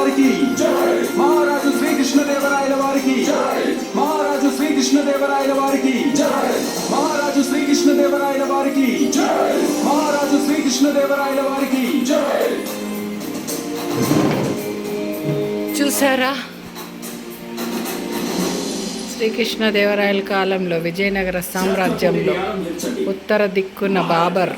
వారికి, మహారాజు శ్రీకృష్ణదేవరాయల వారికి, మహారాజు శ్రీకృష్ణదేవరాయల వారికి, మహారాజు శ్రీకృష్ణదేవరాయల వారికి, మహారాజు శ్రీకృష్ణదేవరాయల వారికి. చూసారా, శ్రీకృష్ణదేవరాయల కాలంలో విజయనగర సామ్రాజ్యంలో ఉత్తర దిక్కున బాబర్,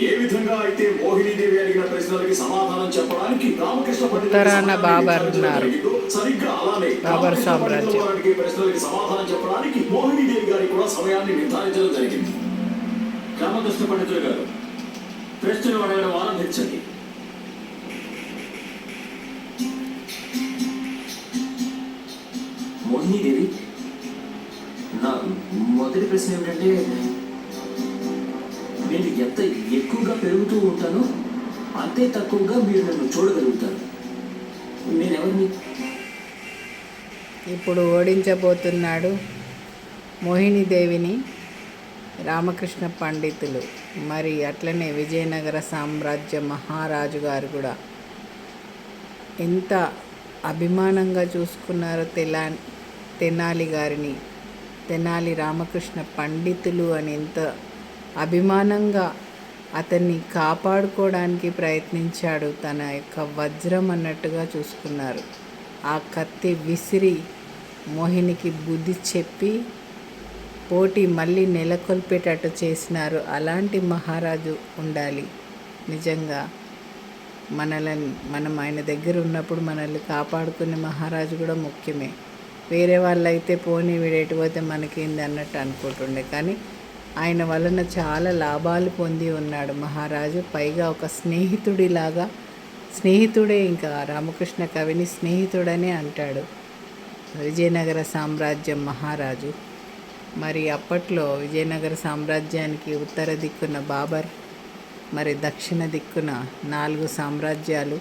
ఏ విధంగా అయితే మోహినీదేవి అడిగిన ప్రశ్నలకి సమాధానం చెప్పడానికి రామకృష్ణ ఉత్తరాన బాబర్ ఉన్నారు. సరిగ్గా అలానే బాబర్ సామ్రాజ్యం ప్రశ్నలకి సమాధానం చెప్పడానికి మోహినీదేవి గారి కూడా సమయాన్ని నిర్ధారించడం జరిగింది. రామకృష్ణ పండితులు గారు, ప్రశ్నలు అడగడం ఆరంభించండి. మోహినీదేవి, నా మొదటి ప్రశ్న ఏమిటంటే, నేను ఎంత ఎక్కువగా పెరుగుతూ ఉంటానో అంతే తక్కువగా మీరు నన్ను చూడగలుగుతారు. నేనెవరిని? ఇప్పుడు ఓడించబోతున్నాడు మోహినీదేవిని రామకృష్ణ పండితులు. మరి అట్లనే విజయనగర సామ్రాజ్య మహారాజు గారు కూడా ఎంత అభిమానంగా చూసుకున్నారో తెనాలి గారిని. తెనాలి రామకృష్ణ పండితులు అని ఎంత అభిమానంగా అతన్ని కాపాడుకోవడానికి ప్రయత్నించాడు. తన యొక్క వజ్రం అన్నట్టుగా చూసుకున్నారు. ఆ కత్తి విసిరి మోహినికి బుద్ధి చెప్పి పోటీ మళ్ళీ నెలకొల్పేటట్టు చేసినారు. అలాంటి మహారాజు ఉండాలి. నిజంగా మనం ఆయన దగ్గర ఉన్నప్పుడు మనల్ని కాపాడుకునే మహారాజు కూడా ముఖ్యమే. వేరే వాళ్ళైతే పోనీ వీడేటి పోతే మనకేంది అన్నట్టు అనుకుంటుండే, కానీ ఆయన వలన చాలా లాభాలు పొంది ఉన్నాడు మహారాజు. పైగా ఒక స్నేహితుడిలాగా, స్నేహితుడే, ఇంకా రామకృష్ణ కవిని స్నేహితుడనే అంటాడు విజయనగర సామ్రాజ్యం మహారాజు. మరి అప్పట్లో విజయనగర సామ్రాజ్యానికి ఉత్తర దిక్కున బాబర్, మరి దక్షిణ దిక్కున 4 సామ్రాజ్యాలు,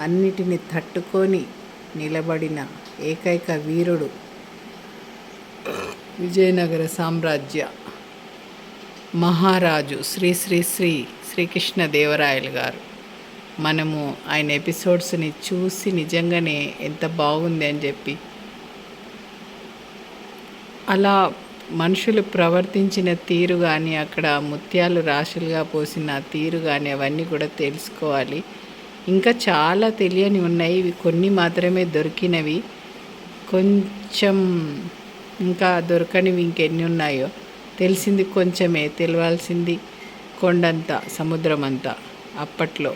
అన్నిటిని తట్టుకొని నిలబడిన ఏకైక వీరుడు విజయనగర సామ్రాజ్య మహారాజు శ్రీ శ్రీ శ్రీ శ్రీకృష్ణదేవరాయలు గారు. మనము ఆయన ఎపిసోడ్స్ని చూసి నిజంగానే ఎంత బాగుంది అని చెప్పి, అలా మనుషులు ప్రవర్తించిన తీరు కానీ, అక్కడ ముత్యాలు రాశులుగా పోసిన తీరు కానీ అవన్నీ కూడా తెలుసుకోవాలి. ఇంకా చాలా తెలియని ఉన్నాయి. ఇవి కొన్ని మాత్రమే దొరికినవి. కొంచెం ఇంకా దొరకనివి ఇంకెన్ని ఉన్నాయో. తెలిసింది కొంచెమే, తెలియాల్సింది కొండంత, సముద్రం అంతా అప్పట్లో.